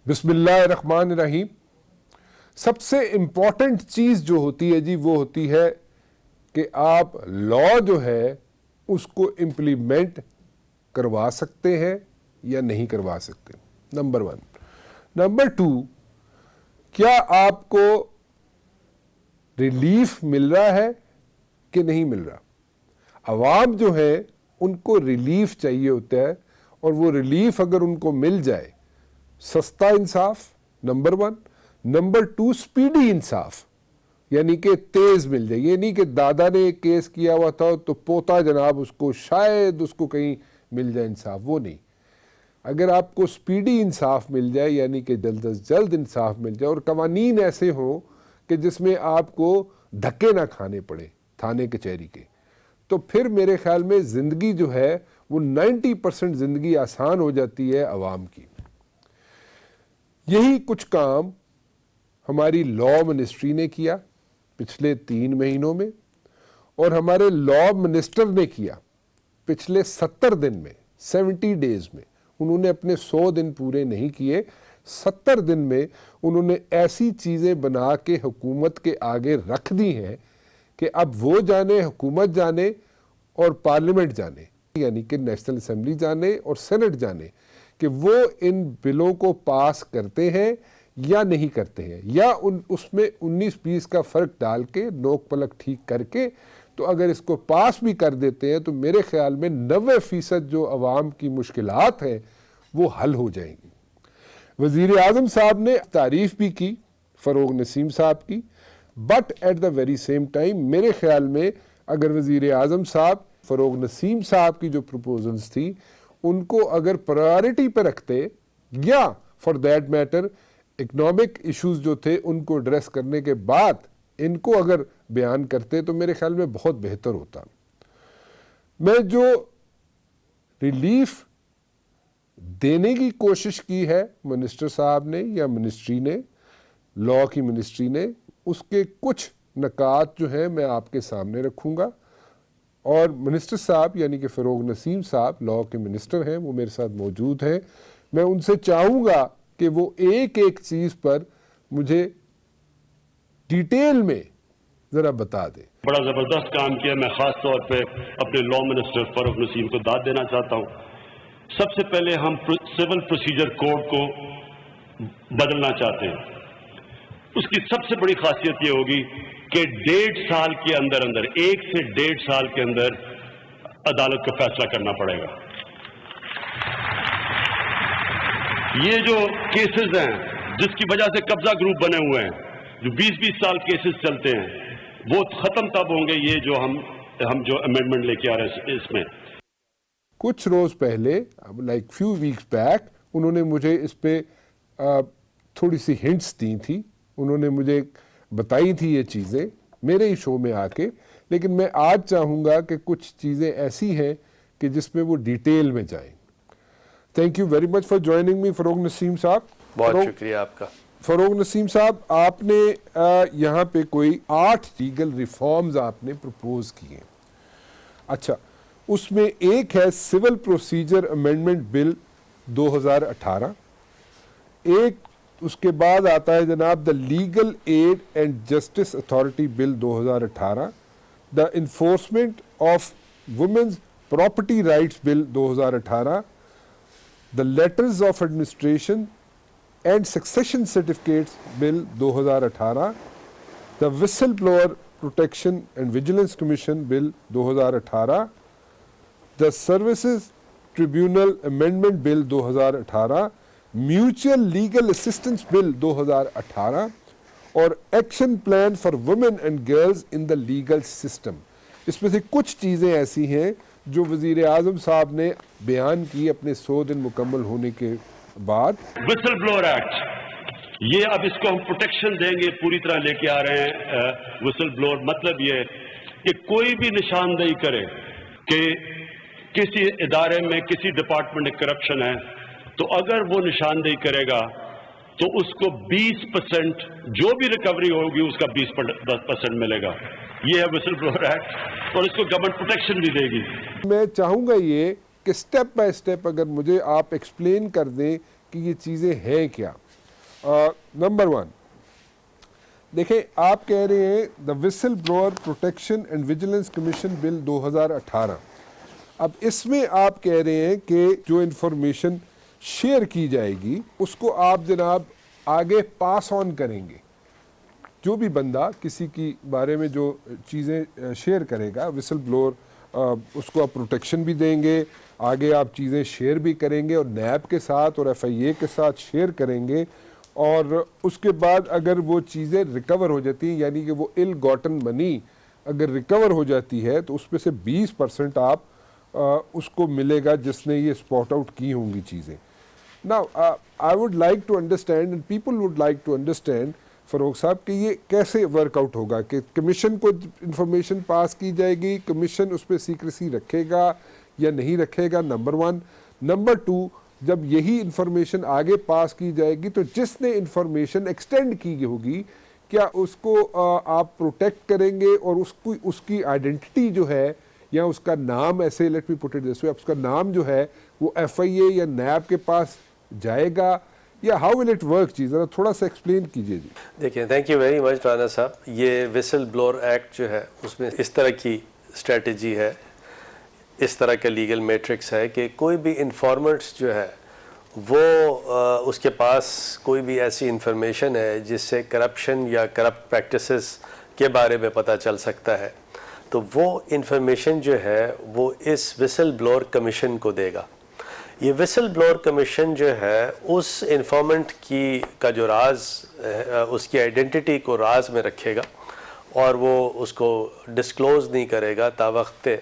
बिस्मिल्लाहिर्रहमानिर्रहीम। सबसे इम्पॉर्टेंट चीज़ जो होती है जी वो होती है कि आप लॉ जो है उसको इम्प्लीमेंट करवा सकते हैं या नहीं करवा सकते, नंबर 1। नंबर 2, क्या आपको रिलीफ मिल रहा है कि नहीं मिल रहा। अवाम जो है उनको रिलीफ चाहिए होता है, और वो रिलीफ अगर उनको मिल जाए, सस्ता इंसाफ नंबर 1, नंबर 2 स्पीडी इंसाफ, यानी कि तेज मिल जाए। ये नहीं कि दादा ने एक केस किया हुआ था तो पोता जनाब उसको शायद उसको कहीं मिल जाए इंसाफ, वो नहीं। अगर आपको स्पीडी इंसाफ मिल जाए, यानी कि जल्द से जल्द इंसाफ मिल जाए, और कवानीन ऐसे हों कि जिसमें आपको धक्के ना खाने पड़े थाने कचहरी के, तो फिर मेरे ख्याल में ज़िंदगी जो है वो 90% ज़िंदगी आसान हो जाती है अवाम की। यही कुछ काम हमारी लॉ मिनिस्ट्री ने किया पिछले 3 महीनों में, और हमारे लॉ मिनिस्टर ने किया पिछले 70 दिन में, 70 डेज में। उन्होंने अपने 100 दिन पूरे नहीं किए, 70 दिन में उन्होंने ऐसी चीज़ें बना के हुकूमत के आगे रख दी हैं कि अब वो जाने, हुकूमत जाने और पार्लियामेंट जाने, यानी कि नेशनल असेंबली जाने और सेनेट जाने कि वो इन बिलों को पास करते हैं या नहीं करते हैं, या उसमें 19-20 का फ़र्क डाल के नोक पलक ठीक करके, तो अगर इसको पास भी कर देते हैं तो मेरे ख्याल में 90% जो अवाम की मुश्किलात हैं वो हल हो जाएंगी। वज़ीर आज़म साहब ने तारीफ़ भी की फ़रोग नसीम साहब की, but at the very same time मेरे ख्याल में अगर वज़ीर आज़म साहब फ़रोग नसीम साहब की जो प्रपोजल्स थी उनको अगर प्रायोरिटी पर रखते, या for that matter economic issues जो थे उनको एड्रेस करने के बाद इनको अगर बयान करते, तो मेरे ख्याल में बहुत बेहतर होता। मैं जो रिलीफ देने की कोशिश की है मिनिस्टर साहब ने या मिनिस्ट्री ने, लॉ की मिनिस्ट्री ने, उसके कुछ नकात जो है मैं आपके सामने रखूंगा, और मिनिस्टर साहब यानी कि फ़रोग नसीम साहब लॉ के मिनिस्टर हैं, वो मेरे साथ मौजूद हैं। मैं उनसे चाहूँगा कि वो एक एक चीज़ पर मुझे डिटेल में ज़रा बता दें। बड़ा ज़बरदस्त काम किया। मैं ख़ास तौर पे अपने लॉ मिनिस्टर फ़रोग नसीम को दाद देना चाहता हूँ। सबसे पहले हम सिविल प्रोसीजर कोड को बदलना चाहते हैं। उसकी सबसे बड़ी खासियत ये होगी कि 1.5 साल के अंदर अंदर, 1 से 1.5 साल के अंदर अदालत को फैसला करना पड़ेगा। ये जो केसेस हैं जिसकी वजह से कब्जा ग्रुप बने हुए हैं, जो 20-20 साल केसेस चलते हैं, वो खत्म तब होंगे ये जो हम जो अमेंडमेंट लेके आ रहे हैं इसमें। कुछ रोज पहले, लाइक फ्यू वीक्स बैक, उन्होंने मुझे इस पे थोड़ी सी हिंट्स दी थी, उन्होंने मुझे बताई थी ये चीज़ें मेरे ही शो में आके, लेकिन मैं आज चाहूँगा कि कुछ चीज़ें ऐसी हैं कि जिसमें वो डिटेल में जाएं। Thank you very much for joining me Farogh Naseem Sahab. बहुत शुक्रिया आपका। फ़रोग नसीम साहब, आपने यहाँ पे कोई 8 लीगल रिफॉर्म्स आपने प्रपोज किए। अच्छा, उसमें एक है सिविल प्रोसीजर अमेंडमेंट बिल 2018, एक उसके बाद आता है जनाब the legal aid and justice authority bill 2018, the enforcement of women's property rights bill 2018, the letters of administration and succession certificates bill 2018, the whistle blower protection and vigilance commission bill 2018, the services tribunal amendment bill 2018, mutual legal assistance bill 2018 और action plan for women and girls in the legal system. इसमें से कुछ चीज़ें ऐसी हैं जो वज़ीर आज़म साहब ने बयान की अपने 100 दिन मुकम्मल होने के बाद। विसल ब्लोअर एक्ट, ये अब इसको हम प्रोटेक्शन देंगे, पूरी तरह लेके आ रहे हैं। विसल ब्लोअर मतलब ये कि कोई भी निशानदेही करे कि किसी इदारे में, किसी डिपार्टमेंट में करप्शन है, तो अगर वो निशानदेही करेगा तो उसको 20% जो भी रिकवरी होगी उसका 10% मिलेगा। ये है विसल ब्लोअर एक्ट, और इसको गवर्नमेंट प्रोटेक्शन भी देगी। मैं चाहूँगा ये कि स्टेप बाय स्टेप अगर मुझे आप एक्सप्लेन कर दें कि ये चीज़ें हैं क्या। नंबर 1, देखें, आप कह रहे हैं the whistle blower protection and vigilance commission bill 2018। अब इसमें आप कह रहे हैं कि जो इंफॉर्मेशन शेयर की जाएगी उसको आप जनाब आगे पास ऑन करेंगे। जो भी बंदा किसी की बारे में जो चीज़ें शेयर करेगा, विसल ब्लोअर, उसको आप प्रोटेक्शन भी देंगे, आगे आप चीज़ें शेयर भी करेंगे और नैब के साथ और FIA के साथ शेयर करेंगे। और उसके बाद अगर वो चीज़ें रिकवर हो जाती हैं, यानी कि वो इल गॉटन मनी अगर रिकवर हो जाती है, तो उसमें से 20% आप उसको मिलेगा जिसने ये स्पॉट आउट की होंगी चीज़ें। Now I would like to understand and people would like to understand Farooq साहब कि ये कैसे वर्कआउट होगा, कि कमीशन को इंफॉर्मेशन पास की जाएगी, कमीशन उस पर सीक्रेसी रखेगा या नहीं रखेगा, नंबर 1। नंबर 2, जब यही इंफॉर्मेशन आगे पास की जाएगी तो जिसने इंफॉर्मेशन एक्सटेंड की होगी, क्या उसको आप प्रोटेक्ट करेंगे और उसकी आइडेंटिटी जो है या उसका नाम, ऐसे let me put it this way, उसका नाम जो है वो FIA या नैब के पास जाएगा या हाउ विल इट वर्क? चीज़ ज़रा थोड़ा सा एक्सप्लेन कीजिए जी। देखिए, thank you very much Rana साहब। ये विसल ब्लोअर एक्ट जो है उसमें इस तरह की स्ट्रेटजी है, इस तरह का लीगल मैट्रिक्स है कि कोई भी इंफॉर्मेंट्स जो है वो उसके पास कोई भी ऐसी इंफॉर्मेशन है जिससे करप्शन या करप्ट प्रैक्टिसेस के बारे में पता चल सकता है, तो वो इंफॉर्मेशन जो है वो इस विसल ब्लोअर कमीशन को देगा। ये विसल ब्लोअर कमीशन जो है उस इंफॉर्मेंट की का जो राज उसकी आइडेंटिटी को राज में रखेगा और वो उसको डिस्क्लोज़ नहीं करेगा तावख्ते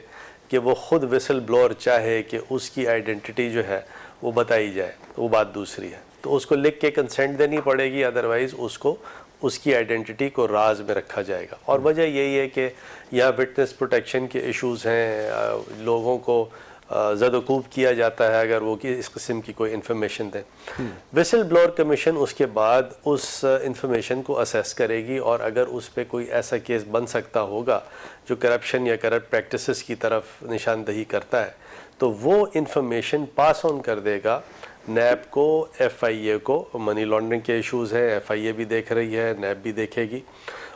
कि वो ख़ुद विसल ब्लोअर चाहे कि उसकी आइडेंटिटी जो है वो बताई जाए, वो बात दूसरी है। तो उसको लिख के कंसेंट देनी पड़ेगी, अदरवाइज़ उसको उसकी आइडेंटिटी को राज में रखा जाएगा। और वजह यही है कि यहाँ विटनेस प्रोटेक्शन के इश्यूज़ हैं, लोगों को ज़दोकूब किया जाता है अगर वो कि इस किस्म की कोई इन्फॉर्मेशन दें। विसल ब्लोअर कमीशन उसके बाद उस इंफॉर्मेशन को असेस करेगी और अगर उस पर कोई ऐसा केस बन सकता होगा जो करप्शन या करप्ट प्रैक्टिसेस की तरफ निशानदही करता है, तो वो इंफॉर्मेशन पास ऑन कर देगा नैब को, FIA को। मनी लॉन्ड्रिंग के इश्यूज़ हैं, FIA भी देख रही है, नैब भी देखेगी।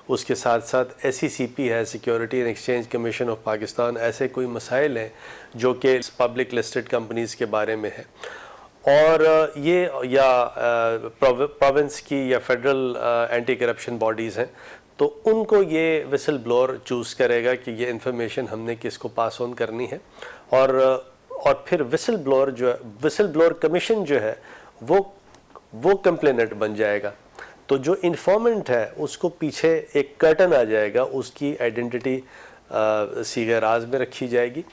उसके साथ साथ SECP है, security and exchange commission of Pakistan. ऐसे कोई मसाइल हैं जो कि पब्लिक लिस्टेड कंपनीज़ के बारे में है, और ये या प्रोविंस की या फेडरल एंटी करप्शन बॉडीज़ हैं, तो उनको ये विसल ब्लोअर चूज़ करेगा कि ये इंफॉर्मेशन हमने किसको पास ऑन करनी है। और फिर विसल ब्लोअर कमीशन जो है वो कंप्लेनेंट बन जाएगा। तो जो इन्फॉर्मेंट है उसको पीछे एक कर्टन आ जाएगा, उसकी आइडेंटिटी सीगे राज में रखी जाएगी।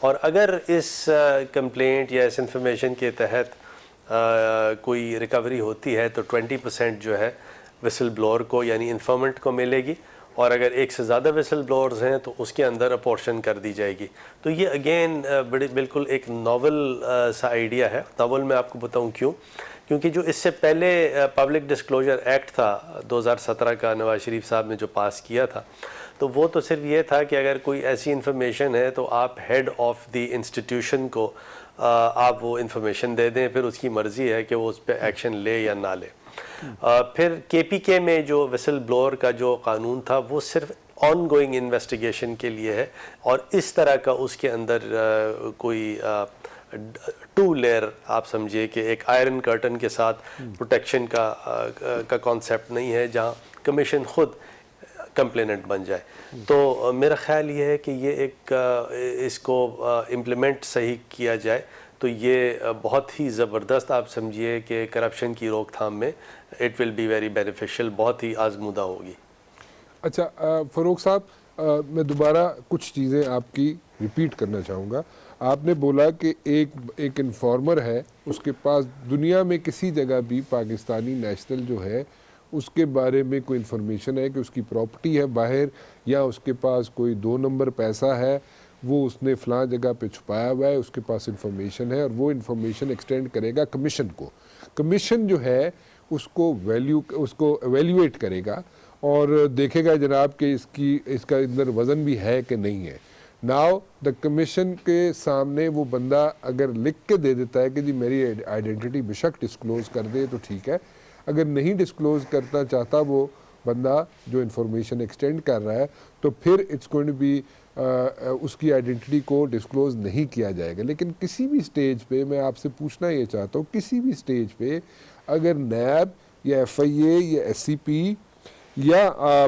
और अगर इस कंप्लेंट या इस इंफॉर्मेशन के तहत कोई रिकवरी होती है तो 20% जो है विसल ब्लोअर को यानी इन्फॉर्मेंट को मिलेगी, और अगर एक से ज़्यादा विसल ब्लोअर्स हैं तो उसके अंदर अपोर्शन कर दी जाएगी। तो ये अगेन बिल्कुल एक नॉवल सा आइडिया है। नॉवल मैं आपको बताऊं क्यों, क्योंकि जो इससे पहले पब्लिक डिस्क्लोजर एक्ट था 2017 का, नवाज शरीफ साहब ने जो पास किया था, तो वो तो सिर्फ ये था कि अगर कोई ऐसी इन्फॉर्मेशन है तो आप हेड ऑफ़ द इंस्टीट्यूशन को आप वो इन्फॉर्मेशन दे दें, फिर उसकी मर्ज़ी है कि वो उस पर एक्शन ले या ना ले। फिर KPK में जो विसल ब्लोअर का जो कानून था वो सिर्फ ऑन गोइंग इन्वेस्टिगेशन के लिए है, और इस तरह का उसके अंदर कोई 2 लेयर आप समझिए कि एक आयरन कर्टन के साथ प्रोटेक्शन का कॉन्सेप्ट नहीं है जहां कमीशन खुद कंप्लेनेंट बन जाए। तो मेरा ख्याल ये है कि ये इसको इम्प्लीमेंट सही किया जाए तो ये बहुत ही ज़बरदस्त आप समझिए कि करप्शन की रोकथाम में it will be very beneficial, बहुत ही आजमूदा होगी। अच्छा फ़ारूक साहब, मैं दोबारा कुछ चीज़ें आपकी रिपीट करना चाहूँगा। आपने बोला कि एक इन्फॉर्मर है, उसके पास दुनिया में किसी जगह भी पाकिस्तानी नेशनल जो है उसके बारे में कोई इन्फॉर्मेशन है कि उसकी प्रॉपर्टी है बाहर, या उसके पास कोई 2 नंबर पैसा है, वो उसने फ़लाँ जगह पे छुपाया हुआ है, उसके पास इन्फॉर्मेशन है, और वो इन्फॉर्मेशन एक्सटेंड करेगा कमीशन को। कमीशन जो है उसको एवेल्यूएट करेगा और देखेगा जनाब कि इसका अंदर वज़न भी है कि नहीं है। नाउ द कमीशन के सामने वो बंदा अगर लिख के दे देता है कि जी मेरी आइडेंटिटी बेशक डिस्क्लोज़ कर दे तो ठीक है, अगर नहीं डिस्क्लोज करना चाहता वो बंदा जो इंफॉर्मेशन एक्सटेंड कर रहा है, तो फिर इट्स गोइंग टू बी उसकी आइडेंटिटी को डिस्क्लोज नहीं किया जाएगा। लेकिन किसी भी स्टेज पे मैं आपसे पूछना ये चाहता हूँ, किसी भी स्टेज पे अगर नैब या FIA या SCP या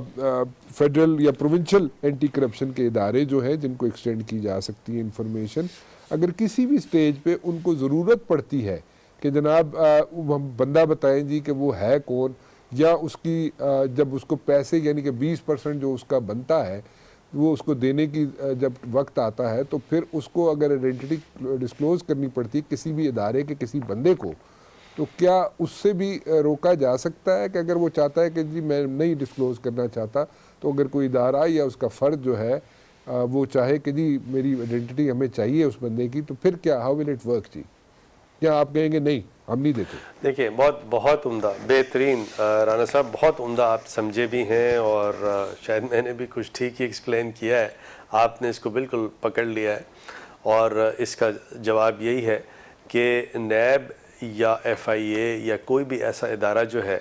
फेडरल या प्रोविंशियल एंटी करप्शन के इदारे जो हैं जिनको एक्सटेंड की जा सकती है इंफॉर्मेशन, अगर किसी भी स्टेज पे उनको ज़रूरत पड़ती है कि जनाब हम बंदा बताएं जी कि वो है कौन, या उसकी जब उसको पैसे यानी कि 20% जो उसका बनता है वो उसको देने की जब वक्त आता है, तो फिर उसको अगर आइडेंटिटी डिस्क्लोज करनी पड़ती है किसी भी इदारे के किसी बंदे को, तो क्या उससे भी रोका जा सकता है कि अगर वो चाहता है कि जी मैं नहीं डिस्क्लोज करना चाहता, तो अगर कोई इदारा या उसका फ़र्द जो है वो चाहे कि जी मेरी आइडेंटिटी हमें चाहिए उस बंदे की, तो फिर क्या, हाउ विल इट वर्क जी? क्या आप कहेंगे नहीं हम नहीं देते? देखिए, बहुत उम्दा, बेहतरीन राना साहब, बहुत उम्दा आप समझे भी हैं, और शायद मैंने भी कुछ ठीक ही एक्सप्लेन किया है, आपने इसको बिल्कुल पकड़ लिया है। और इसका जवाब यही है कि नैब या FIA या कोई भी ऐसा इदारा जो है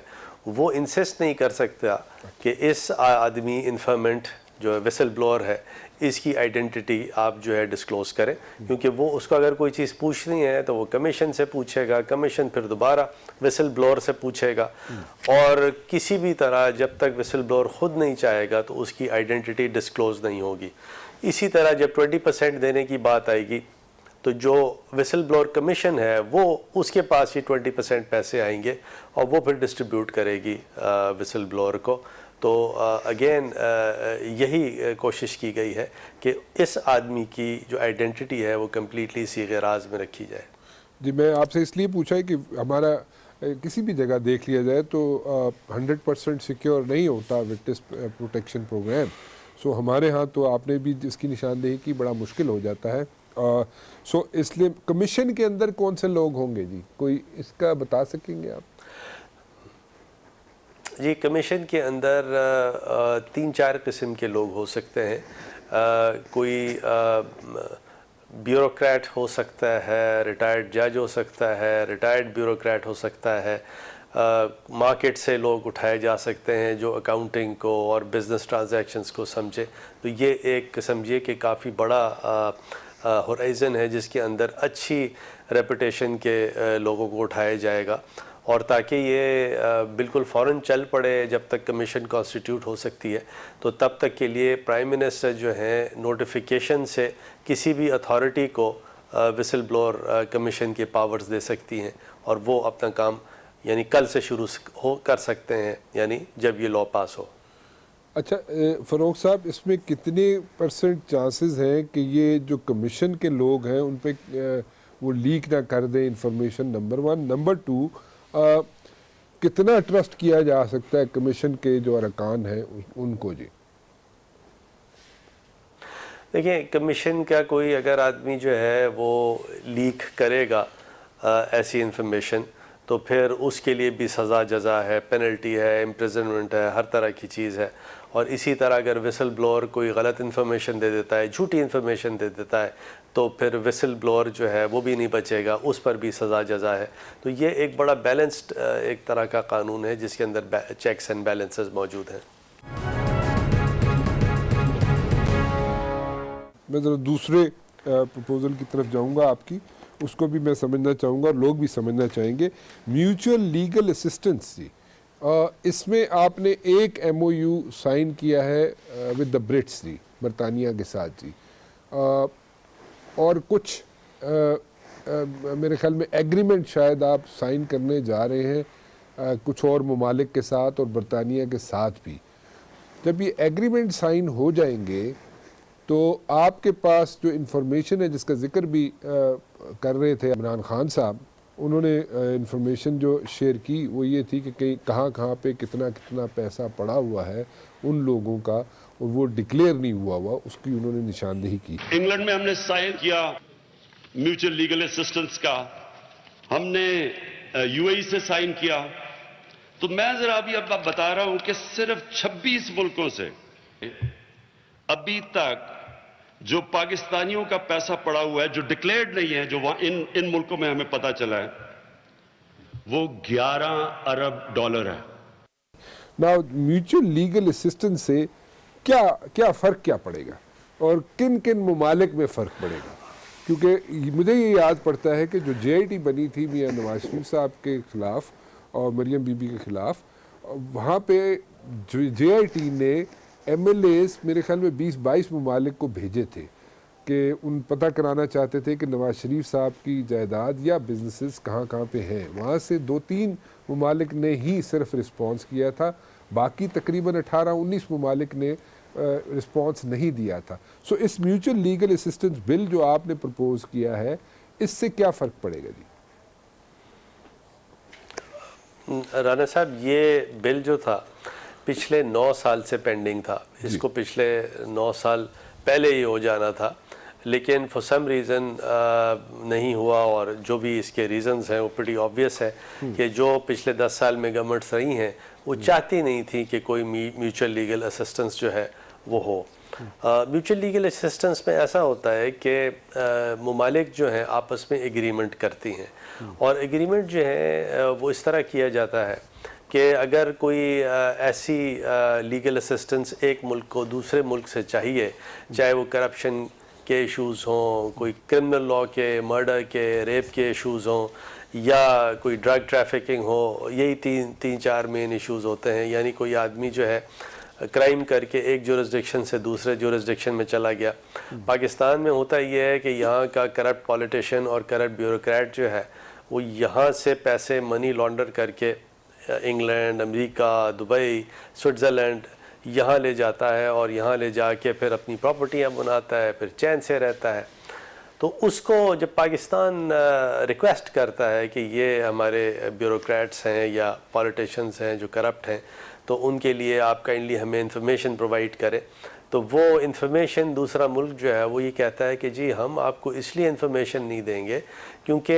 वो इंसिस्ट नहीं कर सकता कि इस आदमी इन्फॉर्मेंट जो विसल ब्लोअर है इसकी आइडेंटिटी आप जो है डिस्क्लोज़ करें, क्योंकि वो उसको अगर कोई चीज़ पूछनी है तो वो कमीशन से पूछेगा, कमीशन फिर दोबारा विसल ब्लोअर से पूछेगा, और किसी भी तरह जब तक विसल ब्लोअर ख़ुद नहीं चाहेगा तो उसकी आइडेंटिटी डिस्क्लोज़ नहीं होगी। इसी तरह जब 20% देने की बात आएगी तो जो विसल ब्लोअर कमीशन है वो उसके पास ही 20% पैसे आएंगे और वो फिर डिस्ट्रीब्यूट करेगी विसल ब्लोअर को। तो अगेन यही कोशिश की गई है कि इस आदमी की जो आइडेंटिटी है वो कम्प्लीटली सीगे राज में रखी जाए। जी, मैं आपसे इसलिए पूछा है कि हमारा किसी भी जगह देख लिया जाए तो 100% सिक्योर नहीं होता विटनेस प्रोटेक्शन प्रोग्राम। सो हमारे यहाँ तो आपने भी इसकी निशानदेही की, बड़ा मुश्किल हो जाता है। सो इसलिए कमीशन के अंदर कौन से लोग होंगे जी, कोई इसका बता सकेंगे आप? जी, कमीशन के अंदर 3-4 किस्म के लोग हो सकते हैं। कोई ब्यूरोक्रेट हो सकता है, रिटायर्ड जज हो सकता है, रिटायर्ड ब्यूरोक्रेट हो सकता है, मार्केट से लोग उठाए जा सकते हैं जो अकाउंटिंग को और बिज़नेस ट्रांजैक्शंस को समझे। तो ये एक समझिए कि काफ़ी बड़ा होराइज़न है जिसके अंदर अच्छी रेपुटेशन के लोगों को उठाया जाएगा, और ताकि ये बिल्कुल फ़ौरन चल पड़े जब तक कमीशन कॉन्स्टिट्यूट हो सकती है, तो तब तक के लिए प्राइम मिनिस्टर जो हैं नोटिफिकेशन से किसी भी अथॉरिटी को विसल ब्लोअर कमीशन के पावर्स दे सकती हैं, और वो अपना काम यानी कल से शुरू कर सकते हैं, यानी जब ये लॉ पास हो। अच्छा फ़ारूक साहब, इसमें कितने % चांसेस हैं कि ये जो कमीशन के लोग हैं उन पे वो लीक ना कर दें इंफॉर्मेशन, नंबर 1। नंबर 2, कितना ट्रस्ट किया जा सकता है कमीशन के जो अरकान हैं उनको जी? देखिए, कमीशन का कोई अगर आदमी जो है वो लीक करेगा ऐसी इंफॉर्मेशन, तो फिर उसके लिए भी सज़ा जज़ा है, पेनल्टी है, इम्प्रिजनमेंट है, हर तरह की चीज़ है। और इसी तरह अगर विसल ब्लोअर कोई गलत इन्फॉर्मेशन दे देता है, झूठी इन्फॉर्मेशन दे देता है, तो फिर विसल ब्लोअर जो है वो भी नहीं बचेगा, उस पर भी सज़ा जज़ा है। तो ये एक बड़ा बैलेंस्ड एक तरह का कानून है जिसके अंदर चेक्स एंड बैलेंसेस मौजूद हैं। मैं ज़रा दूसरे प्रपोज़ल की तरफ जाऊंगा आपकी, उसको भी मैं समझना चाहूँगा और लोग भी समझना चाहेंगे। म्यूचुअल लीगल असिस्टेंस जी, इसमें आपने एक MOU साइन किया है विद द ब्रिट्स जी, बरतानिया के साथ जी, और कुछ मेरे ख्याल में एग्रीमेंट शायद आप साइन करने जा रहे हैं कुछ और ममालिक के साथ और बरतानिया के साथ भी। जब ये एग्रीमेंट साइन हो जाएंगे तो आपके पास जो इंफॉर्मेशन है जिसका जिक्र भी कर रहे थे इमरान खान साहब, उन्होंने इंफॉर्मेशन जो शेयर की वो ये थी कि कहीं कहाँ पे कितना कितना पैसा पड़ा हुआ है उन लोगों का, और वो डिक्लेयर नहीं हुआ उसकी उन्होंने निशानदेही की। इंग्लैंड में हमने साइन किया म्यूचुअल लीगल असिस्टेंस का, हमने UAE से साइन किया। तो मैं जरा अभी अब बता रहा हूं कि सिर्फ 26 मुल्कों से अभी तक जो पाकिस्तानियों का पैसा पड़ा हुआ है जो डिक्लेयर्ड नहीं है, जो वहां इन मुल्कों में हमें पता चला है, वो 11 अरब डॉलर है। नाउ म्यूचुअल लीगल असिस्टेंस से क्या फ़र्क क्या पड़ेगा और किन किन ममालिक में फ़र्क पड़ेगा? क्योंकि मुझे ये याद पड़ता है कि जो JIT बनी थी मियां नवाज शरीफ साहब के ख़िलाफ़ और मरियम बीबी के ख़िलाफ़, वहाँ पे JIT ने MLAs मेरे ख्याल में 20-22 ममालिक को भेजे थे कि उन पता कराना चाहते थे कि नवाज शरीफ साहब की जायदाद या बिजनेसेस कहाँ कहाँ पे हैं। वहाँ से 2-3 ममालिक ने ही सिर्फ रिस्पॉन्स किया था, बाकी तकरीबन 18-19 ममालिक ने रिस्पॉन्स नहीं दिया था। सो इस म्यूचुअल लीगल असिस्टेंस बिल जो आपने प्रपोज किया है, इससे क्या फ़र्क पड़ेगा जी? राना साहब, ये बिल जो था पिछले 9 साल से पेंडिंग था। इसको पिछले 9 साल पहले ही हो जाना था, लेकिन फॉर सम रीज़न नहीं हुआ। और जो भी इसके रीज़न्स हैं वो प्रीटी ऑब्वियस है कि जो पिछले 10 साल में गवर्नमेंट्स रही हैं वो चाहती नहीं थी कि कोई म्यूचुअल लीगल असिस्टेंस जो है वो हो। म्यूचुअल लीगल असिस्टेंस में ऐसा होता है कि ममालिक जो हैं आपस में एग्रीमेंट करती हैं, और एग्रीमेंट जो है वो इस तरह किया जाता है कि अगर कोई ऐसी लीगल असिस्टेंस एक मुल्क को दूसरे मुल्क से चाहिए, चाहे वो करप्शन के इश्यूज़ हों, कोई क्रिमिनल लॉ के, मर्डर के, रेप के इश्यूज़ हों, या कोई ड्रग ट्रैफिकिंग हो, यही तीन चार मेन इश्यूज़ होते हैं। यानी कोई आदमी जो है क्राइम करके एक जुरिस्डिक्शन से दूसरे जुरिस्डिक्शन में चला गया। पाकिस्तान में होता ये है कि यहाँ का करप्ट पॉलिटिशियन और करप्ट ब्यूरोक्रेट जो है वो यहाँ से पैसे मनी लॉन्डर करके इंग्लैंड, अमेरिका, दुबई, स्विट्ज़रलैंड यहाँ ले जाता है, और यहाँ ले जाके फिर अपनी प्रॉपर्टियाँ बनाता है, फिर चैन से रहता है। तो उसको जब पाकिस्तान रिक्वेस्ट करता है कि ये हमारे ब्यूरोक्रेट्स हैं या पॉलिटिशियंस हैं जो करप्ट हैं, तो उनके लिए आप काइंडली हमें इंफॉर्मेशन प्रोवाइड करें, तो वो इंफॉर्मेशन दूसरा मुल्क जो है वो ये कहता है कि जी हम आपको इसलिए इंफॉर्मेशन नहीं देंगे क्योंकि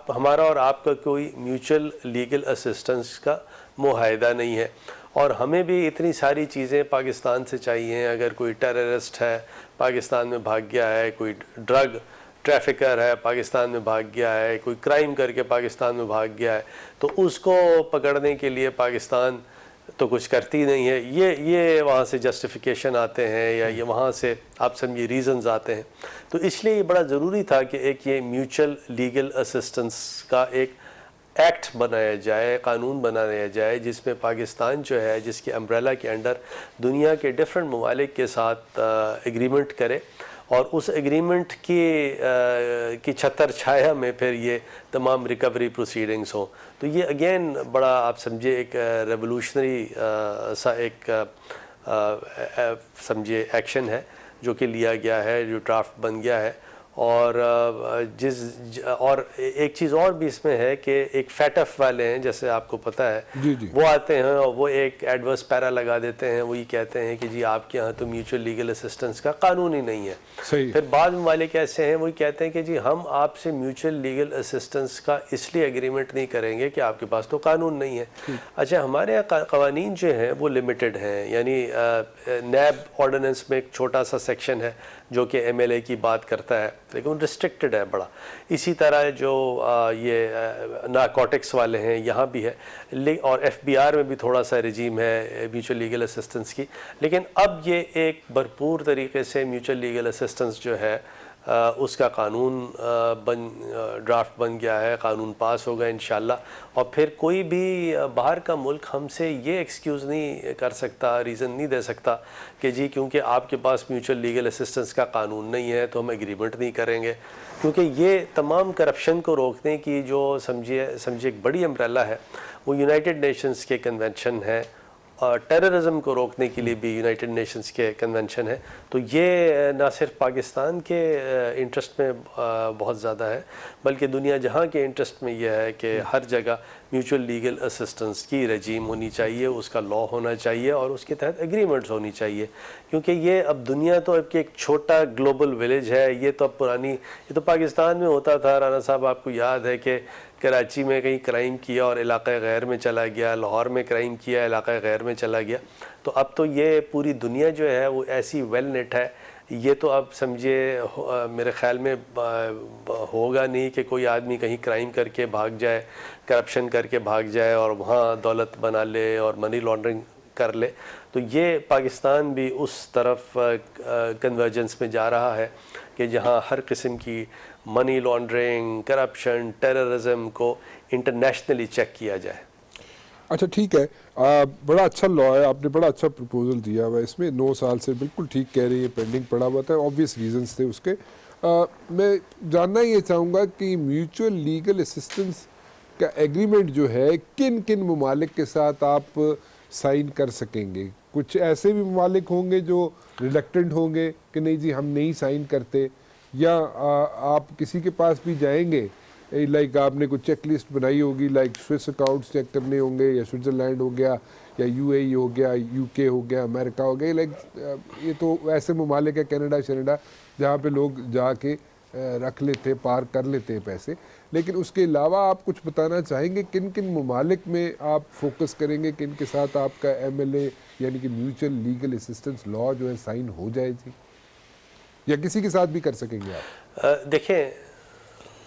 हमारा और आपका कोई म्यूचुअल लीगल असिस्टेंस का मुआहदा नहीं है, और हमें भी इतनी सारी चीज़ें पाकिस्तान से चाहिए। अगर कोई टेररिस्ट है पाकिस्तान में भाग गया है, कोई ड्रग ट्रैफिकर है पाकिस्तान में भाग गया है, कोई क्राइम करके पाकिस्तान में भाग गया है, तो उसको पकड़ने के लिए पाकिस्तान तो कुछ करती नहीं है। ये वहाँ से जस्टिफिकेशन आते हैं, या ये वहाँ से आप समझिए रीज़न्स आते हैं। तो इसलिए ये बड़ा ज़रूरी था कि एक ये म्यूचुअल लीगल असिस्टेंस का एक एक्ट बनाया जाए, कानून बनाया जाए, जिसमें पाकिस्तान जो है जिसके अम्ब्रेला के अंडर दुनिया के डिफरेंट ममालिक के साथ एग्रीमेंट करे, और उस एग्रीमेंट की छतर छाया में फिर ये तमाम रिकवरी प्रोसीडिंग्स हो। तो ये अगेन बड़ा आप समझिए एक रेवोल्यूशनरी सा एक समझिए एक्शन है जो कि लिया गया है, जो ड्राफ्ट बन गया है। और और एक चीज़ और भी इसमें है कि एक फैटफ वाले हैं, जैसे आपको पता है, जी। वो आते हैं और वो एक एडवर्स पैरा लगा देते हैं। वो ये कहते हैं कि जी आपके यहाँ तो म्यूचुअल लीगल असिस्टेंस का कानून ही नहीं है। सही। फिर बाद ममालिक ऐसे हैं वो कहते हैं कि जी हम आपसे म्यूचुअल लीगल असिस्टेंस का इसलिए एग्रीमेंट नहीं करेंगे कि आपके पास तो कानून नहीं है। अच्छा, हमारे यहाँ कवानीन जो हैं वो लिमिटेड हैं, यानी नैब ऑर्डिनेंस में एक छोटा सा सेक्शन है जो कि MLA की बात करता है, लेकिन रिस्ट्रिक्टेड है बड़ा। इसी तरह जो ये नारकोटिक्स वाले हैं यहाँ भी है, और FBR में भी थोड़ा सा रिजीम है म्यूचुअल लीगल असिस्टेंस की। लेकिन अब ये एक भरपूर तरीके से म्यूचुअल लीगल असिस्टेंस जो है उसका कानून ड्राफ्ट बन गया है, कानून पास होगा इंशाल्लाह। और फिर कोई भी बाहर का मुल्क हमसे ये एक्सक्यूज़ नहीं कर सकता, रीज़न नहीं दे सकता कि जी क्योंकि आपके पास म्यूचुअल लीगल असिस्टेंस का कानून नहीं है तो हम एग्रीमेंट नहीं करेंगे। क्योंकि ये तमाम करप्शन को रोकने की जो समझिए एक बड़ी अम्ब्रेला है, वो यूनाइटेड नेशंस के कन्वेंशन है, और टेररिज्म को रोकने के लिए भी यूनाइटेड नेशंस के कन्वेंशन है। तो ये ना सिर्फ पाकिस्तान के इंटरेस्ट में बहुत ज़्यादा है, बल्कि दुनिया जहाँ के इंटरेस्ट में यह है कि हर जगह म्यूचुअल लीगल असिस्टेंस की रजीम होनी चाहिए, उसका लॉ होना चाहिए, और उसके तहत एग्रीमेंट्स होनी चाहिए। क्योंकि ये अब दुनिया तो अब एक छोटा ग्लोबल विलेज है। ये तो अब ये तो पाकिस्तान में होता था। राना साहब, आपको याद है कि कराची में कहीं क्राइम किया और इलाक़े गैर में चला गया, लाहौर में क्राइम किया, इलाक़े गैर में चला गया। तो अब तो ये पूरी दुनिया जो है वो ऐसी वेल नेट है ये तो आप समझिए मेरे ख्याल में होगा नहीं कि कोई आदमी कहीं क्राइम करके भाग जाए, करप्शन करके भाग जाए और वहाँ दौलत बना ले और मनी लॉन्ड्रिंग कर ले। तो ये पाकिस्तान भी उस तरफ कन्वर्जेंस में जा रहा है कि जहाँ हर किस्म की मनी लॉन्ड्रिंग, करप्शन, टेररिज्म को इंटरनेशनली चेक किया जाए। अच्छा ठीक है, बड़ा अच्छा लॉ है, आपने बड़ा अच्छा प्रपोजल दिया हुआ है इसमें। 9 साल से बिल्कुल ठीक कह रही है, पेंडिंग पड़ा हुआ था, ऑब्वियस रीजंस थे उसके। मैं जानना ये चाहूँगा कि म्यूचुअल लीगल असिस्टेंस का एग्रीमेंट जो है किन किन ममालिक के साथ आप साइन कर सकेंगे? कुछ ऐसे भी ममालिक होंगे जो रिलक्टेंट होंगे कि नहीं जी हम नहीं साइन करते, या आप किसी के पास भी जाएंगे लाइक आपने कुछ चेक लिस्ट बनाई होगी, लाइक स्विस अकाउंट्स चेक करने होंगे, या स्विट्ज़रलैंड हो गया, या यूएई हो गया, यूके हो गया, अमेरिका हो गया, लाइक ये तो ऐसे ममालिक है, कनाडा शनाडा, जहाँ पे लोग जाके रख लेते हैं, पार कर लेते हैं पैसे। लेकिन उसके अलावा आप कुछ बताना चाहेंगे किन किन ममालिक में आप फोकस करेंगे, किन के साथ आपका एमएलए यानी कि म्यूचुअल लीगल असिस्टेंस लॉ जो है साइन हो जाए जी, या किसी के साथ भी कर सकेंगे आप? देखें,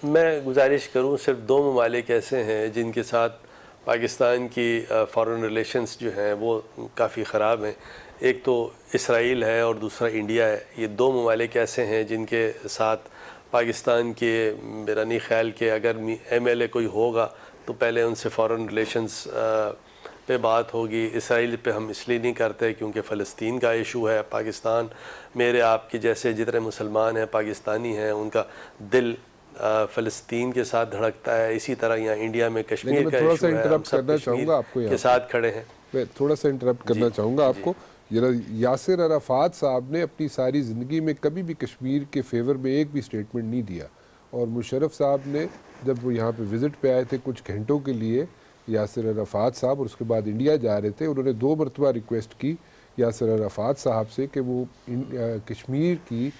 मैं गुजारिश करूं, सिर्फ 2 ममालिक ऐसे हैं जिनके साथ पाकिस्तान की फ़ॉरेन रिलेशंस जो हैं वो काफ़ी ख़राब हैं। एक तो इसराइल है और दूसरा इंडिया है। ये 2 ममालिक ऐसे हैं जिनके साथ पाकिस्तान के, मेरा नहीं ख्याल कि अगर एमएलए कोई होगा तो पहले उनसे फ़ॉरेन रिलेशंस पे बात होगी। इसराइल पे हम इसलिए नहीं करते क्योंकि फ़लस्तीन का इशू है। पाकिस्तान, मेरे आपके जैसे जितने मुसलमान हैं, पाकिस्तानी हैं, उनका दिल फ़लस्तीन के साथ धड़कता है। इसी तरह यहाँ इंडिया में कश्मीर का इशू है, हम सब कश्मीर के साथ खड़े हैं। मैं थोड़ा सा इंटरप्ट करना चाहूँगा आपको। यासिर अराफात साहब ने अपनी सारी ज़िंदगी में कभी भी कश्मीर के फेवर में एक भी स्टेटमेंट नहीं दिया, और मुशर्रफ साहब ने जब वो यहाँ पे विज़िट पे आए थे कुछ घंटों के लिए, यासिर अराफात साहब, और उसके बाद इंडिया जा रहे थे, उन्होंने 2 मरतबा रिक्वेस्ट की यासिर अराफात साहब से कि वो कश्मीर की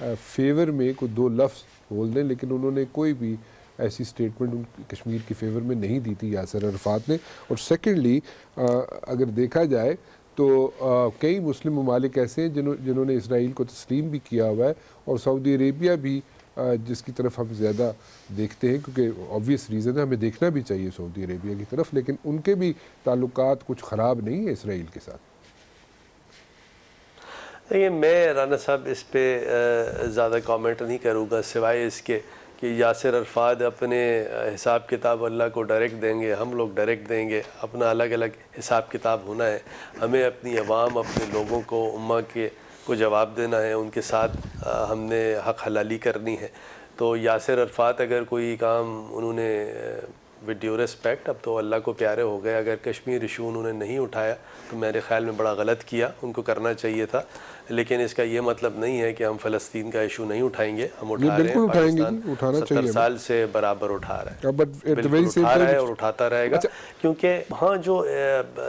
फेवर में कोई 2 लफ्ज़ बोल दें, लेकिन उन्होंने कोई भी ऐसी स्टेटमेंट कश्मीर की फेवर में नहीं दी थी यासिर अराफात ने। और सेकेंडली अगर देखा जाए तो कई मुस्लिम ममालिक ऐसे हैं जिन्होंने इसराइल को तस्लीम भी किया हुआ है, और सऊदी अरेबिया भी जिसकी तरफ हम ज़्यादा देखते हैं क्योंकि ऑब्वियस रीज़न है, हमें देखना भी चाहिए सऊदी अरेबिया की तरफ, लेकिन उनके भी ताल्लुकात कुछ ख़राब नहीं है इसराइल के साथ। देखिए, मैं राना साहब इस पे ज़्यादा कमेंट नहीं करूँगा, सिवाय इसके कि यासिर अराफात अपने हिसाब किताब अल्लाह को डायरेक्ट देंगे, हम लोग डायरेक्ट देंगे। अपना अलग अलग हिसाब किताब होना है। हमें अपनी अवाम, अपने लोगों को, उम्मा के को जवाब देना है, उनके साथ हमने हक हलाली करनी है। तो यासिर अराफात अगर कोई काम उन्होंने विद ड्यू रिस्पेक्ट, अब तो अल्लाह को प्यारे हो गए, अगर कश्मीर इशू उन्होंने नहीं उठाया तो मेरे ख्याल में बड़ा गलत किया, उनको करना चाहिए था। लेकिन इसका ये मतलब नहीं है कि हम फ़लस्तीन का इशू नहीं उठाएंगे, हम उठा रहे हैं। पाकिस्तान 70 साल से बराबर उठा रहा है, बिल्कुल उठा रहा है और उठाता रहेगा। क्योंकि हाँ, जो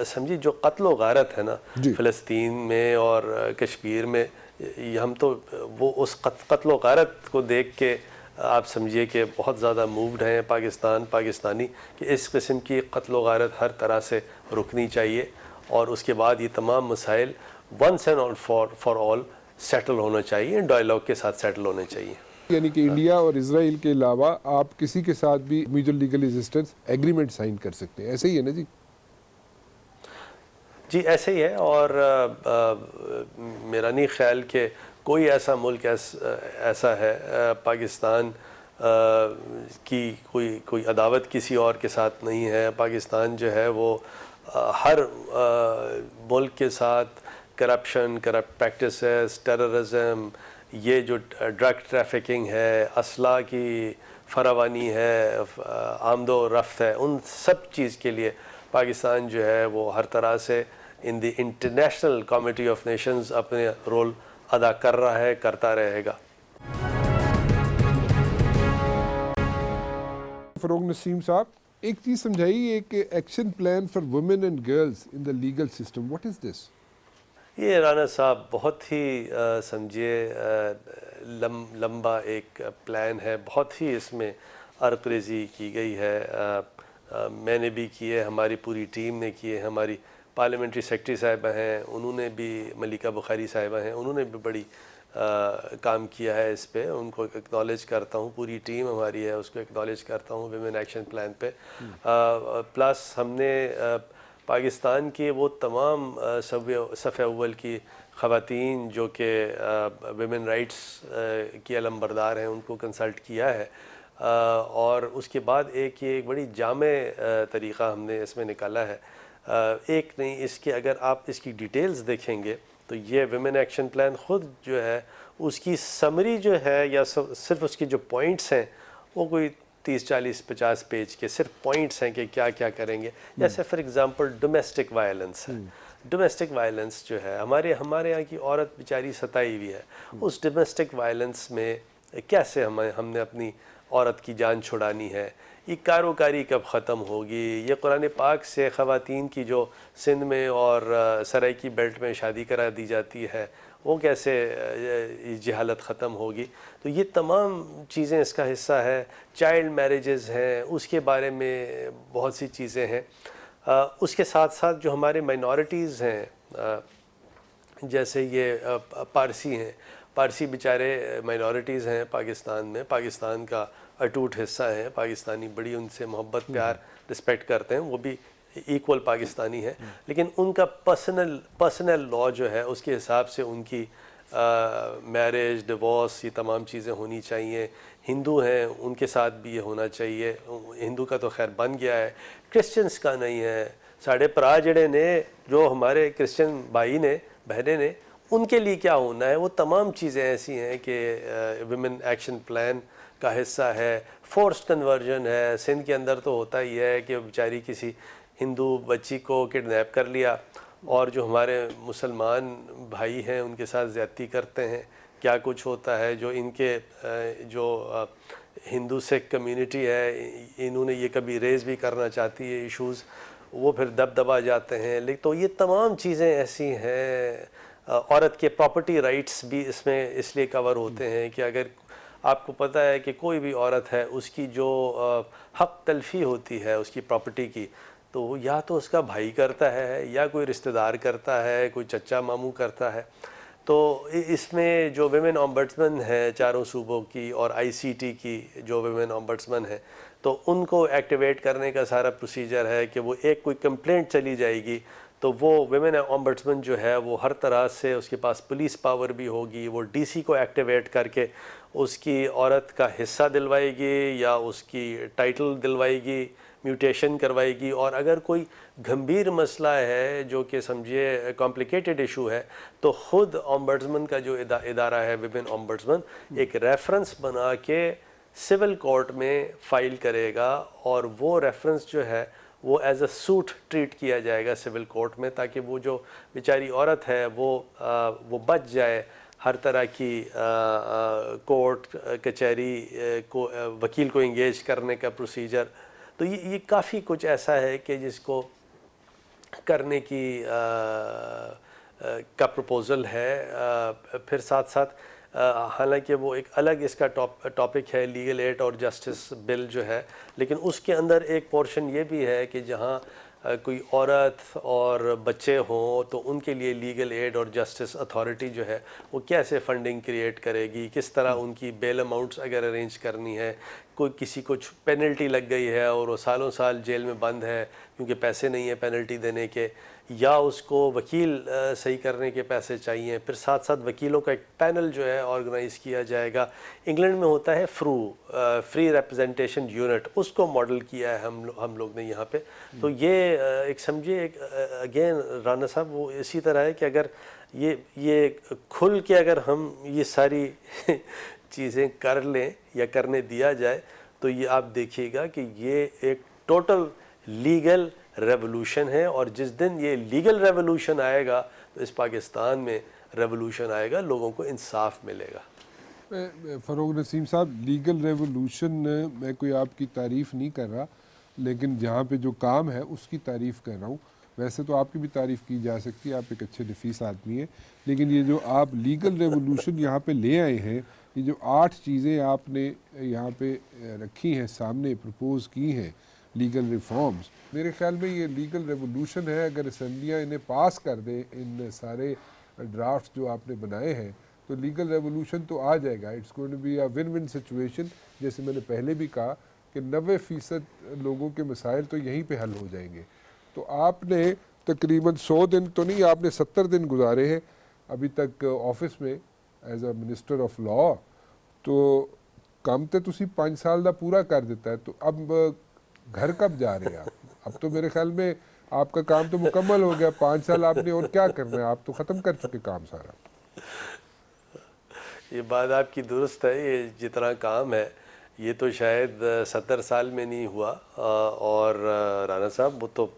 समझिए जो कत्ल गारत है ना फ़लस्तीन में और कश्मीर में, हम तो वो उस कत्ल गारत को देख के आप समझिए कि बहुत ज़्यादा मूव्ड हैं पाकिस्तानी कि इस किस्म की कत्ल गारत हर तरह से रुकनी चाहिए, और उसके बाद ये तमाम मसाइल once and for all settle होना चाहिए, डायलॉग के साथ सेटल होने चाहिए। यानी कि इंडिया और इजराइल के अलावा आप किसी के साथ भी mutual legal assistance agreement sign कर सकते हैं, ऐसे ही है ना जी? जी ऐसे ही है, और मेरा नहीं ख्याल कि कोई ऐसा मुल्क ऐसा है पाकिस्तान की कोई अदावत किसी और के साथ नहीं है। पाकिस्तान जो है वो हर मुल्क के साथ करप्शन, करप्ट प्रैक्टिसेस, टेररिज्म, ये जो ड्रग ट्रैफिकिंग है, असला की फरावानी है, आमदो रफ्त है, उन सब चीज़ के लिए पाकिस्तान जो है वो हर तरह से in the international committee of Nations अपने रोल अदा कर रहा है, करता रहेगा। फरोग नसीम साहब, एक चीज़ समझाइए, एक action plan for women and girls in the legal system, what is this? ये राना साहब बहुत ही समझिए लंबा एक प्लान है, बहुत ही इसमें अर्करेज़ी की गई है। मैंने भी की है, हमारी पूरी टीम ने की है, हमारी पार्लियामेंट्री सेक्रेटरी साहिबा हैं, उन्होंने भी, मलिका बुखारी साहिबा हैं, उन्होंने भी बड़ी काम किया है इस पे, उनको एक्नॉलेज करता हूँ। पूरी टीम हमारी है उसको एक्नॉलेज करता हूँ विमेन एक्शन प्लान पे। प्लस हमने पाकिस्तान के वो तमाम सफ़े अव्वल की ख़वातीन जो कि विमेन राइट्स की अलमबरदार हैं उनको कंसल्ट किया है, और उसके बाद ये एक बड़ी जामे तरीक़ा हमने इसमें निकाला है। एक नहीं, इसके अगर आप इसकी डिटेल्स देखेंगे तो ये विमेन एक्शन प्लान ख़ुद जो है उसकी समरी जो है या सिर्फ उसकी जो पॉइंट्स हैं वो कोई 30, 40, 50 पेज के सिर्फ पॉइंट्स हैं कि क्या क्या करेंगे। जैसे फॉर एग्ज़ाम्पल डोमेस्टिक वायलेंस है। डोमेस्टिक वायलेंस जो है हमारे यहाँ की औरत बेचारी सताई हुई है, उस डोमेस्टिक वायलेंस में कैसे हमने अपनी औरत की जान छुड़ानी है, ये कारोकारी कब ख़त्म होगी, ये कुरान पाक से ख़वातीन की जो सिंध में और सराइकी बेल्ट में शादी करा दी जाती है वो कैसे जहालत ख़त्म होगी। तो ये तमाम चीज़ें इसका हिस्सा है। चाइल्ड मैरिजेस हैं, उसके बारे में बहुत सी चीज़ें हैं। उसके साथ साथ जो हमारे माइनॉरिटीज़ हैं, जैसे ये पारसी हैं, पारसी बेचारे माइनॉरिटीज़ हैं पाकिस्तान में, पाकिस्तान का अटूट हिस्सा है, पाकिस्तानी बड़ी उनसे मोहब्बत प्यार रिस्पेक्ट करते हैं, वो भी इक्वल पाकिस्तानी है, लेकिन उनका पर्सनल लॉ जो है उसके हिसाब से उनकी मैरिज, डिवोर्स, ये तमाम चीज़ें होनी चाहिए। हिंदू हैं उनके साथ भी ये होना चाहिए। हिंदू का तो खैर बन गया है, क्रिश्चियंस का नहीं है। साढ़े भरा जड़े ने जो हमारे क्रिश्चियन भाई ने बहनें ने उनके लिए क्या होना है, वो तमाम चीज़ें ऐसी हैं कि विमेन एक्शन प्लान का हिस्सा है। फोर्स्ड कन्वर्जन है, सिंध के अंदर तो होता ही है कि बेचारी किसी हिंदू बच्ची को किडनैप कर लिया और जो हमारे मुसलमान भाई हैं उनके साथ ज़्यादती करते हैं। क्या कुछ होता है, जो इनके जो हिंदू सिख कम्युनिटी है इन्होंने ये कभी रेज़ भी करना चाहती है इश्यूज़, वो फिर दबा जाते हैं। लेकिन तो ये तमाम चीज़ें ऐसी हैं। औरत के प्रॉपर्टी राइट्स भी इसमें इसलिए कवर होते हैं कि अगर आपको पता है कि कोई भी औरत है उसकी जो हक तलफ़ी होती है उसकी प्रॉपर्टी की, तो या तो उसका भाई करता है या कोई रिश्तेदार करता है, कोई चचा मामू करता है। तो इसमें जो विमेन ओम्बड्समैन है चारों सूबों की और आईसीटी की जो विमेन ओम्बड्समैन है, तो उनको एक्टिवेट करने का सारा प्रोसीजर है कि वो एक कोई कंप्लेंट चली जाएगी तो वो विमेन ओम्बड्समैन जो है वो हर तरह से उसके पास पुलिस पावर भी होगी, वो डीसी को एक्टिवेट करके उसकी औरत का हिस्सा दिलवाएगी या उसकी टाइटल दिलवाएगी, म्यूटेशन करवाएगी। और अगर कोई गंभीर मसला है जो कि समझिए कॉम्प्लिकेटेड इशू है, तो ख़ुद ओम्बड्समैन का जो इदारा है विमेन ओम्बड्समैन एक रेफरेंस बना के सिविल कोर्ट में फ़ाइल करेगा और वो रेफरेंस जो है वो एज अ सूट ट्रीट किया जाएगा सिविल कोर्ट में, ताकि वो जो बेचारी औरत है वो बच जाए हर तरह की कोर्ट कचहरी को वकील को इंगेज करने का प्रोसीजर। तो ये काफ़ी कुछ ऐसा है कि जिसको करने की का प्रपोज़ल है। फिर साथ साथ हालांकि वो एक अलग इसका टॉपिक है लीगल एड और जस्टिस बिल जो है, लेकिन उसके अंदर एक पोर्शन ये भी है कि जहाँ कोई औरत और बच्चे हों तो उनके लिए लीगल एड और जस्टिस अथॉरिटी जो है वो कैसे फंडिंग क्रिएट करेगी, किस तरह उनकी बेल अमाउंट्स अगर अरेंज करनी है, कोई किसी को पेनल्टी लग गई है और वो सालों साल जेल में बंद है क्योंकि पैसे नहीं है पेनल्टी देने के, या उसको वकील सही करने के पैसे चाहिए। फिर साथ साथ वकीलों का एक पैनल जो है ऑर्गेनाइज़ किया जाएगा। इंग्लैंड में होता है फ्री रिप्रेजेंटेशन यूनिट, उसको मॉडल किया है हम लोग ने यहाँ पे। तो ये एक समझिए एक अगेन राना साहब वो इसी तरह है कि अगर ये खुल के अगर हम ये सारी चीज़ें कर लें या करने दिया जाए तो ये आप देखिएगा कि ये एक टोटल लीगल रेवोल्यूशन है। और जिस दिन ये लीगल रेवोल्यूशन आएगा तो इस पाकिस्तान में रेवोल्यूशन आएगा, लोगों को इंसाफ मिलेगा। फ़रोग नसीम साहब, लीगल रेवोल्यूशन मैं कोई आपकी तारीफ़ नहीं कर रहा, लेकिन जहाँ पे जो काम है उसकी तारीफ़ कर रहा हूँ। वैसे तो आपकी भी तारीफ़ की जा सकती है, आप एक अच्छे नफीस आदमी हैं, लेकिन ये जो आप लीगल रेवोल्यूशन यहाँ पे ले आए हैं, ये जो 8 चीज़ें आपने यहाँ पे रखी हैं, सामने प्रपोज़ की हैं लीगल रिफॉर्म्स, मेरे ख्याल में ये लीगल रेवोल्यूशन है। अगर असम्बलियाँ इन्हें पास कर दें, इन सारे ड्राफ्ट जो आपने बनाए हैं, तो लीगल रेवोल्यूशन तो आ जाएगा। It's going to be a win win situation. जैसे मैंने पहले भी कहा कि 90% लोगों के मसाइल तो यहीं पे हल हो जाएंगे। तो आपने तकरीबन 100 दिन तो नहीं, आपने 70 दिन गुजारे हैं अभी तक ऑफिस में as a minister of law. तो काम तो तुसी 5 साल का पूरा कर देता है, तो अब घर कब जा रहे हैं आप? अब तो मेरे ख्याल में आपका काम तो मुकम्मल हो गया, 5 साल आपने और क्या करना है, आप तो ख़त्म कर चुके काम सारा। ये बात आपकी दुरुस्त है, ये जितना काम है ये तो शायद 70 साल में नहीं हुआ। और राना साहब, वो तो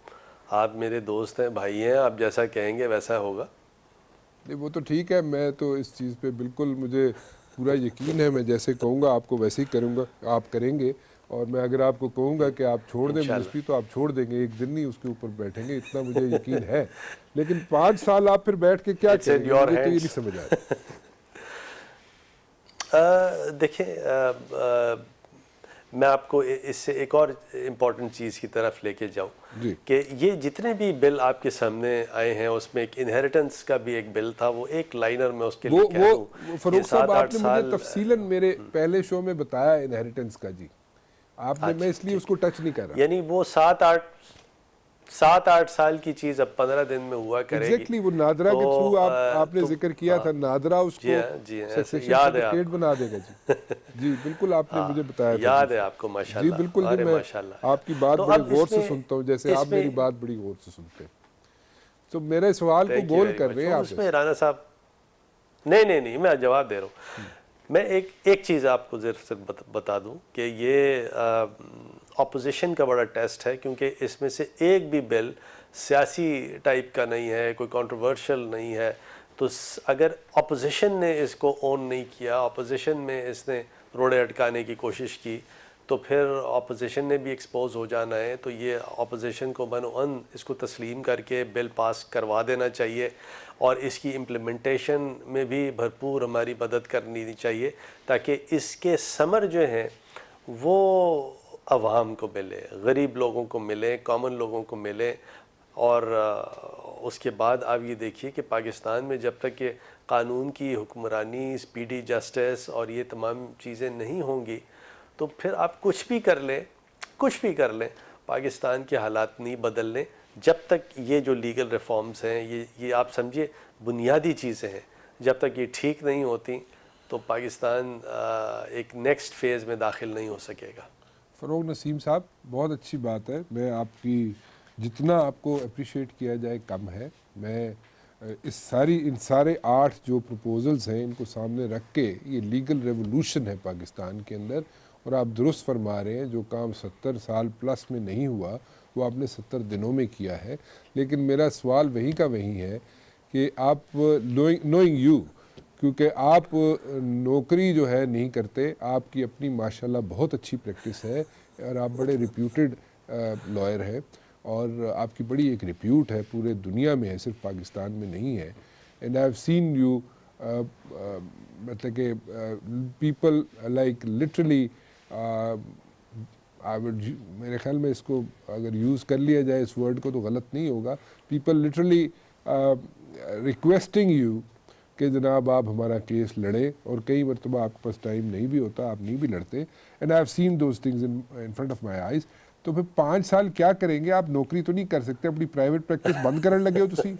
आप मेरे दोस्त हैं, भाई हैं, आप जैसा कहेंगे वैसा होगा। नहीं वो तो ठीक है, मैं तो इस चीज़ पे बिल्कुल मुझे पूरा यकीन है, मैं जैसे कहूँगा आपको वैसे ही करूँगा, आप करेंगे। और मैं अगर आपको कहूँगा कि आप छोड़ दें मिनिस्ट्री तो आप छोड़ देंगे, एक दिन नहीं उसके ऊपर बैठेंगे, इतना मुझे यकीन है। लेकिन 5 साल आप फिर बैठ के क्या करेंगे, मुझे तो ये नहीं समझ आया। देखिए, मैं आपको इससे एक और इम्पॉर्टेंट चीज़ की तरफ लेके जाऊं कि ये जितने भी बिल आपके सामने आए हैं उसमें एक इनहेरिटेंस का भी एक बिल था, वो एक लाइनर में उसके लिए कह दूं, फरूक साहब आपने मुझे तफसीलन मेरे पहले शो में बताया इनहेरिटेंस का जी, आपने, मैं इसलिए उसको टच नहीं कर रहा। यानी वो 7-8 साल की चीज अब 15 दिन में हुआ करेगी। एग्जैक्टली, वो नादरा के थ्रू आपने जिक्र किया था, नादरा उसको याद है, बना देगा जी। जी बिल्कुल, आपने मुझे बताया, याद है आपको, माशाल्लाह। जी बिल्कुल, जी मैं आपकी बात बड़ी गौर से सुनता हूँ, जैसे आप मेरी बात बड़ी गौर से सुनते हैं। तो मेरे सवाल को गोल कर रहे हैं आप उसमें राना साहब। नहीं, मैं जवाब दे रहा हूँ। मैं एक चीज़ आपको जरा बता दूं कि ये ऑपोजिशन का बड़ा टेस्ट है, क्योंकि इसमें से एक भी बिल सियासी टाइप का नहीं है, कोई कंट्रोवर्शियल नहीं है। तो अगर ऑपोजिशन ने इसको ओन नहीं किया, ऑपोजिशन में इसने रोड़े अटकाने की कोशिश की, तो फिर ऑपोजिशन ने भी एक्सपोज हो जाना है। तो ये ऑपोजिशन को बनो-अन इसको तस्लीम करके बिल पास करवा देना चाहिए, और इसकी इम्प्लीमेंटेशन में भी भरपूर हमारी मदद करनी चाहिए, ताकि इसके समर जो हैं वो अवाम को मिले, गरीब लोगों को मिले, कॉमन लोगों को मिले। और उसके बाद आप ये देखिए कि पाकिस्तान में जब तक ये कानून की हुक्मरानी, स्पीडी जस्टिस और ये तमाम चीज़ें नहीं होंगी, तो फिर आप कुछ भी कर लें, पाकिस्तान के हालात नहीं बदलने। जब तक ये जो लीगल रिफॉर्म्स हैं, ये आप समझिए बुनियादी चीज़ें हैं, जब तक ये ठीक नहीं होती तो पाकिस्तान एक नेक्स्ट फेज़ में दाखिल नहीं हो सकेगा। फ़रोग नसीम साहब, बहुत अच्छी बात है, मैं आपकी जितना आपको अप्रिशिएट किया जाए कम है। मैं इन सारे 8 जो प्रपोजल्स हैं इनको सामने रख के, ये लीगल रेवोल्यूशन है पाकिस्तान के अंदर, और आप दुरुस्त फरमा रहे हैं, जो काम 70 साल प्लस में नहीं हुआ वो आपने 70 दिनों में किया है। लेकिन मेरा सवाल वही का वही है कि आप नोइंग यू, क्योंकि आप नौकरी जो है नहीं करते, आपकी अपनी माशाल्लाह बहुत अच्छी प्रैक्टिस है और आप बड़े रिप्यूटेड लॉयर हैं, और आपकी बड़ी एक रिप्यूट है पूरे दुनिया में है, सिर्फ पाकिस्तान में नहीं है। And I have seen you, मतलब कि पीपल लाइक लिटरली, मेरे ख्याल में इसको अगर यूज़ कर लिया जाए इस वर्ड को तो गलत नहीं होगा, पीपल लिटरली रिक्वेस्टिंग यू कि जनाब आप हमारा केस लड़ें, और कई मरतबा आपके पास टाइम नहीं भी होता, आप नहीं भी लड़ते। And I have seen those things in front of my eyes. तो फिर 5 साल क्या करेंगे आप? नौकरी तो नहीं कर सकते, अपनी प्राइवेट प्रैक्टिस बंद करने लगे हो तुसी?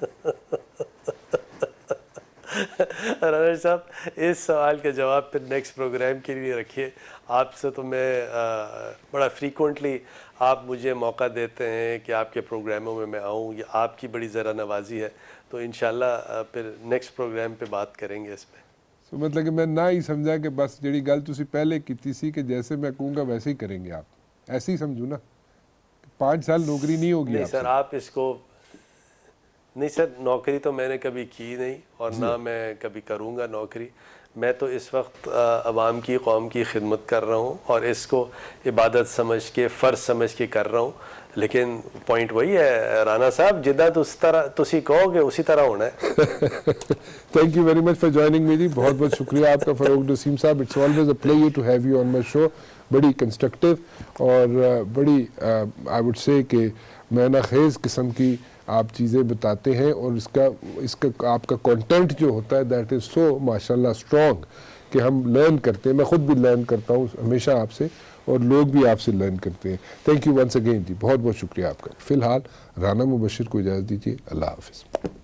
राना साहब, इस सवाल का जवाब फिर नेक्स्ट प्रोग्राम के लिए रखिए। आपसे तो मैं बड़ा फ्रीक्वेंटली आप मुझे मौका देते हैं कि आपके प्रोग्रामों में मैं आऊँ, ये आपकी बड़ी ज़रा नवाजी है। तो इंशाल्लाह फिर नेक्स्ट प्रोग्राम पे बात करेंगे इस पर। तो मतलब कि मैं ना ही समझा कि बस जी गल तुसी पहले की सी कि जैसे मैं कहूँगा वैसे ही करेंगे आप, ऐसे ही समझू ना? 5 साल नौकरी नहीं होगी? नहीं सर, आप इसको नहीं सर, नौकरी तो मैंने कभी की नहीं और ना मैं कभी करूँगा नौकरी। मैं तो इस वक्त अवाम की, कौम की खिदमत कर रहा हूँ और इसको इबादत समझ के, फ़र्ज समझ के कर रहा हूँ। लेकिन पॉइंट वही है राना साहब, जिदा तुसी कहोगे उसी तरह होना है। Thank you very much for joining me जी, बहुत बहुत शुक्रिया आपका Farogh Naseem Sahab. It's always a pleasure to have you on my show. बड़ी कंस्ट्रक्टिव और बड़ी आई वुड से कि मैना खेज़ किस्म की आप चीज़ें बताते हैं और इसका आपका कंटेंट जो होता है दैट इज़ सो माशाल्लाह स्ट्रॉन्ग कि हम लर्न करते हैं। मैं खुद भी लर्न करता हूँ हमेशा आपसे और लोग भी आपसे लर्न करते हैं। थैंक यू वंस अगेन जी, बहुत बहुत शुक्रिया आपका। फ़िलहाल राना मुबशिर को इजाज़त दीजिए, अल्लाह हाफ़िज़।